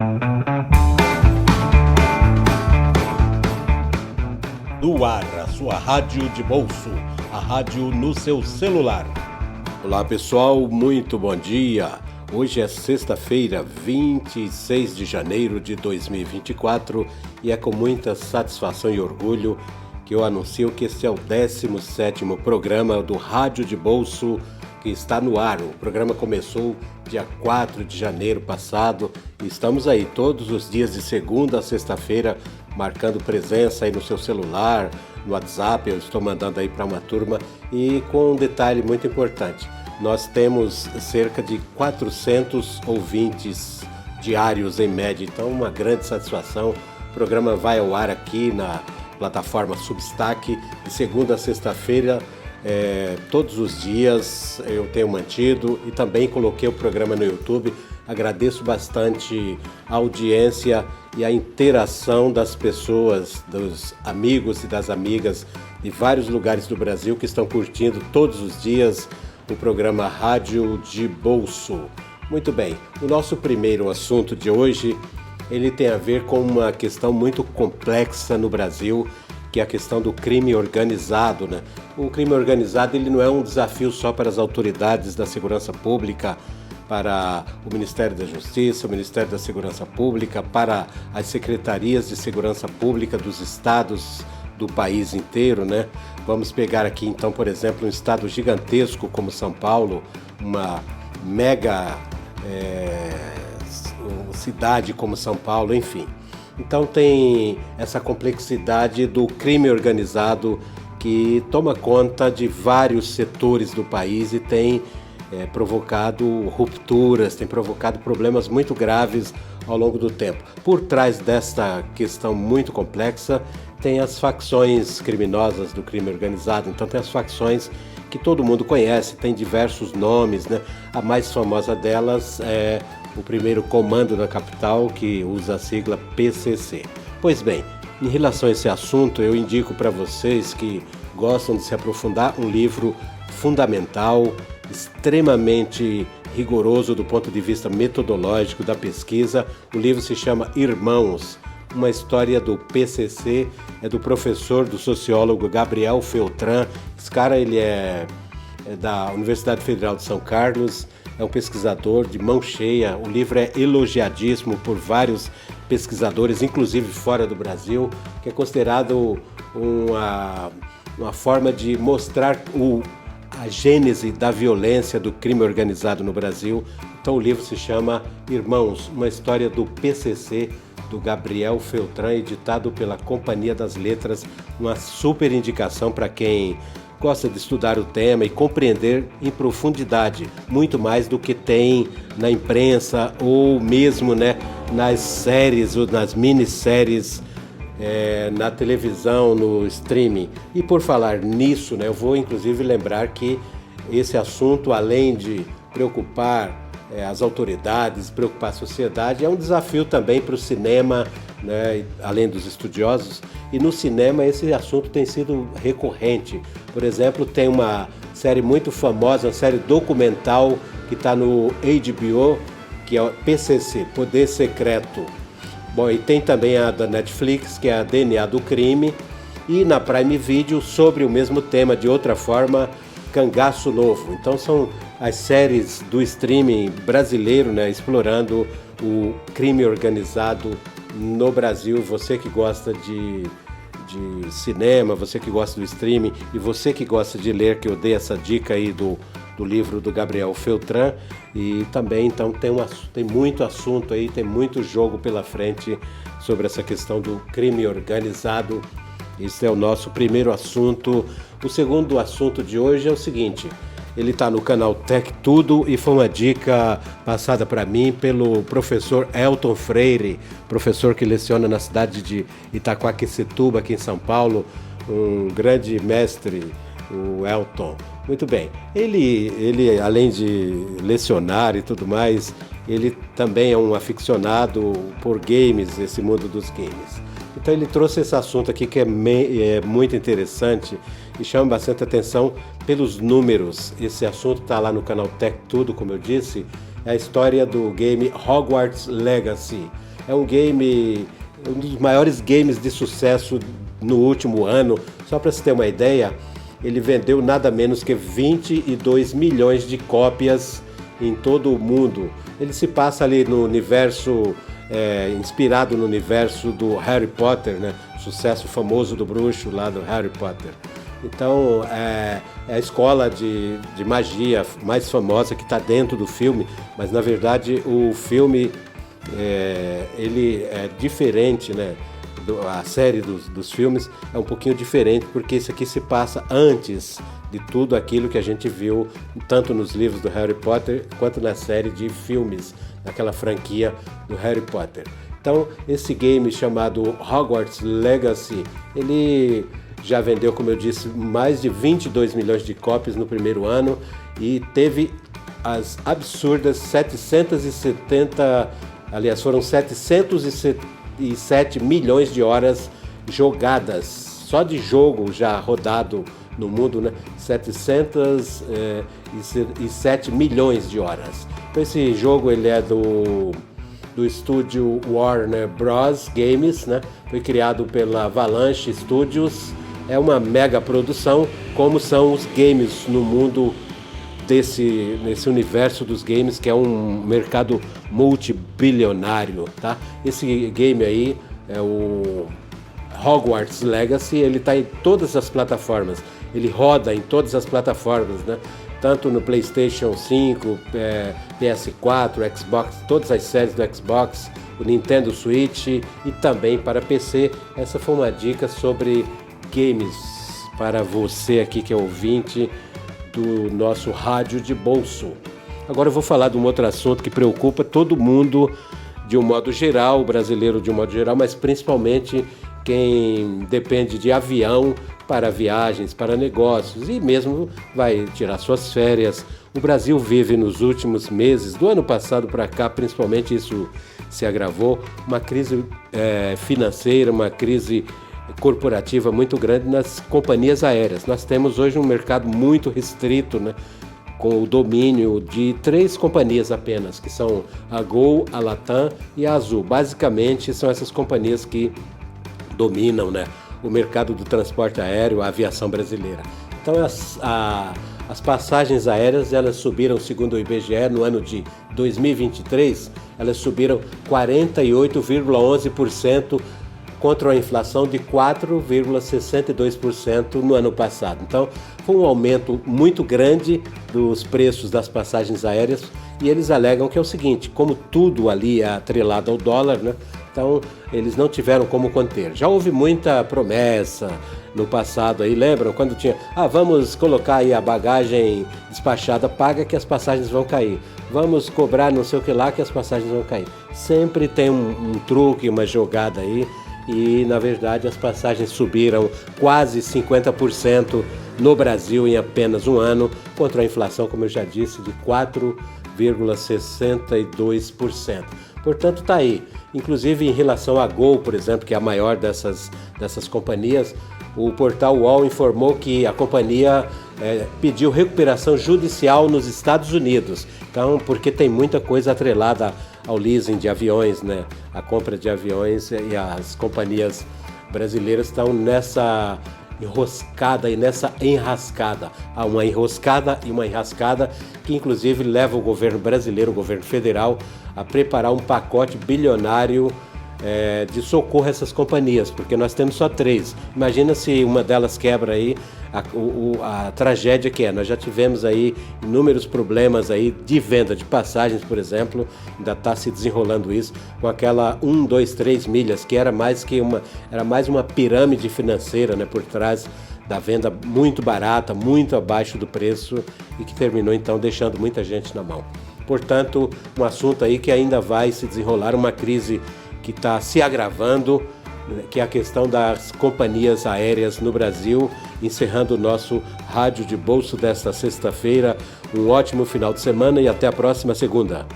No ar, a sua rádio de bolso, a rádio no seu celular. Olá pessoal, muito bom dia. Hoje é sexta-feira, 26 de janeiro de 2024 e é com muita satisfação e orgulho que eu anuncio que este é o 17º programa do Rádio de Bolso que está no ar. O programa começou dia 4 de janeiro passado e estamos aí todos os dias de segunda a sexta-feira marcando presença aí no seu celular, no WhatsApp, eu estou mandando aí para uma turma e com um detalhe muito importante. Nós temos cerca de 400 ouvintes diários em média, então uma grande satisfação. O programa vai ao ar aqui na plataforma Substack de segunda a sexta-feira, todos os dias eu tenho mantido e também coloquei o programa no YouTube. Agradeço bastante a audiência e a interação das pessoas, dos amigos e das amigas de vários lugares do Brasil que estão curtindo todos os dias o programa Rádio de Bolso. Muito bem, o nosso primeiro assunto de hoje, ele tem a ver com uma questão muito complexa no Brasil, que é a questão do crime organizado, né? O crime organizado, ele não é um desafio só para as autoridades da segurança pública, para o Ministério da Justiça, o Ministério da Segurança Pública, para as secretarias de segurança pública dos estados do país inteiro, né? Vamos pegar aqui então, por exemplo, um estado gigantesco como São Paulo, uma mega cidade como São Paulo, enfim. Então tem essa complexidade do crime organizado que toma conta de vários setores do país e tem provocado rupturas, tem provocado problemas muito graves ao longo do tempo. Por trás desta questão muito complexa, tem as facções criminosas do crime organizado. Então tem as facções que todo mundo conhece, tem diversos nomes, né? A mais famosa delas é o primeiro comando da capital, que usa a sigla PCC. Pois bem, em relação a esse assunto, eu indico para vocês que gostam de se aprofundar um livro fundamental, extremamente rigoroso do ponto de vista metodológico da pesquisa. O livro se chama Irmãos, uma história do PCC, é do professor, do sociólogo Gabriel Feltran. Esse cara, ele é da Universidade Federal de São Carlos, é um pesquisador de mão cheia. O livro é elogiadíssimo por vários pesquisadores, inclusive fora do Brasil, que é considerado uma forma de mostrar a gênese da violência do crime organizado no Brasil. Então o livro se chama Irmãos, uma história do PCC, do Gabriel Feltran, editado pela Companhia das Letras, uma super indicação para quem gosta de estudar o tema e compreender em profundidade, muito mais do que tem na imprensa ou mesmo, né, nas séries ou nas minisséries na televisão, no streaming. E por falar nisso, né, eu vou inclusive lembrar que esse assunto, além de preocupar as autoridades, preocupar a sociedade, é um desafio também para o cinema, né, além dos estudiosos. E no cinema esse assunto tem sido recorrente. Por exemplo, tem uma série muito famosa, uma série documental que está no HBO, que é o PCC, Poder Secreto. Bom, e tem também a da Netflix, que é a DNA do Crime, e na Prime Video, sobre o mesmo tema, de outra forma, Cangaço Novo. Então são as séries do streaming brasileiro, né, explorando o crime organizado no Brasil. Você que gosta de cinema, você que gosta do streaming e você que gosta de ler, que eu dei essa dica aí do livro do Gabriel Feltran. E também então tem muito assunto aí, tem muito jogo pela frente sobre essa questão do crime organizado. Esse é o nosso primeiro assunto. O segundo assunto de hoje é o seguinte: ele está no canal Tech Tudo e foi uma dica passada para mim pelo professor Elton Freire, professor que leciona na cidade de Itaquaquecetuba, aqui em São Paulo, um grande mestre, o Elton. Muito bem, ele além de lecionar e tudo mais, ele também é um aficionado por games, esse mundo dos games. Então ele trouxe esse assunto aqui que é muito interessante e chama bastante atenção pelos números. Esse assunto está lá no canal Tech Tudo, como eu disse, é a história do game Hogwarts Legacy. É um game, um dos maiores games de sucesso no último ano. Só para você ter uma ideia, ele vendeu nada menos que 22 milhões de cópias em todo o mundo. Ele se passa ali no universo, inspirado no universo do Harry Potter, né? Sucesso famoso do bruxo lá do Harry Potter. Então é a escola de magia mais famosa que está dentro do filme, mas na verdade o filme ele é diferente, né? A série dos filmes é um pouquinho diferente, porque esse aqui se passa antes de tudo aquilo que a gente viu tanto nos livros do Harry Potter quanto na série de filmes, naquela franquia do Harry Potter. Então esse game chamado Hogwarts Legacy, ele já vendeu, como eu disse, mais de 22 milhões de cópias no primeiro ano e teve as absurdas 707 milhões de horas jogadas, só de jogo já rodado no mundo, né? 707 milhões de horas. Então esse jogo ele é do estúdio Warner Bros. Games, né? Foi criado pela Avalanche Studios. É uma mega produção, como são os games no mundo nesse universo dos games, que é um mercado multibilionário, tá? Esse game aí é o Hogwarts Legacy, ele está em todas as plataformas, ele roda em todas as plataformas, né? Tanto no PlayStation 5, PS4, Xbox, todas as séries do Xbox, o Nintendo Switch e também para PC. Essa foi uma dica sobre games para você aqui que é ouvinte do nosso rádio de bolso. Agora eu vou falar de um outro assunto que preocupa todo mundo de um modo geral, o brasileiro de um modo geral, mas principalmente quem depende de avião para viagens, para negócios e mesmo vai tirar suas férias. O Brasil vive nos últimos meses, do ano passado para cá, principalmente isso se agravou, uma crise financeira, uma crise corporativa muito grande nas companhias aéreas. Nós temos hoje um mercado muito restrito, né, com o domínio de 3 companhias apenas, que são a Gol, a Latam e a Azul. Basicamente são essas companhias que dominam, né, o mercado do transporte aéreo, a aviação brasileira. Então as passagens aéreas elas subiram, segundo o IBGE, no ano de 2023, elas subiram 48,11%, contra a inflação de 4,62% no ano passado. Então, foi um aumento muito grande dos preços das passagens aéreas e eles alegam que é o seguinte, como tudo ali é atrelado ao dólar, né? Então, eles não tiveram como conter. Já houve muita promessa no passado aí, lembram? Quando tinha, vamos colocar aí a bagagem despachada paga que as passagens vão cair. Vamos cobrar não sei o que lá que as passagens vão cair. Sempre tem um truque, uma jogada aí. E, na verdade, as passagens subiram quase 50% no Brasil em apenas um ano, contra a inflação, como eu já disse, de 4,62%. Portanto, está aí. Inclusive, em relação à Gol, por exemplo, que é a maior dessas companhias, o portal UOL informou que a companhia pediu recuperação judicial nos Estados Unidos. Então, porque tem muita coisa atrelada ao leasing de aviões, né? A compra de aviões, e as companhias brasileiras estão nessa enroscada e nessa enrascada. Há uma enroscada e uma enrascada que inclusive leva o governo brasileiro, o governo federal, a preparar um pacote bilionário de socorro a essas companhias, porque nós temos só 3. Imagina se uma delas quebra aí, a tragédia que é. Nós já tivemos aí inúmeros problemas aí de venda de passagens, por exemplo, ainda está se desenrolando isso, com aquela 1, 2, 3 milhas, que era mais uma pirâmide financeira, né, por trás da venda muito barata, muito abaixo do preço e que terminou então deixando muita gente na mão. Portanto, um assunto aí que ainda vai se desenrolar, uma crise que está se agravando, que é a questão das companhias aéreas no Brasil. Encerrando o nosso Rádio de Bolso desta sexta-feira. Um ótimo final de semana e até a próxima segunda.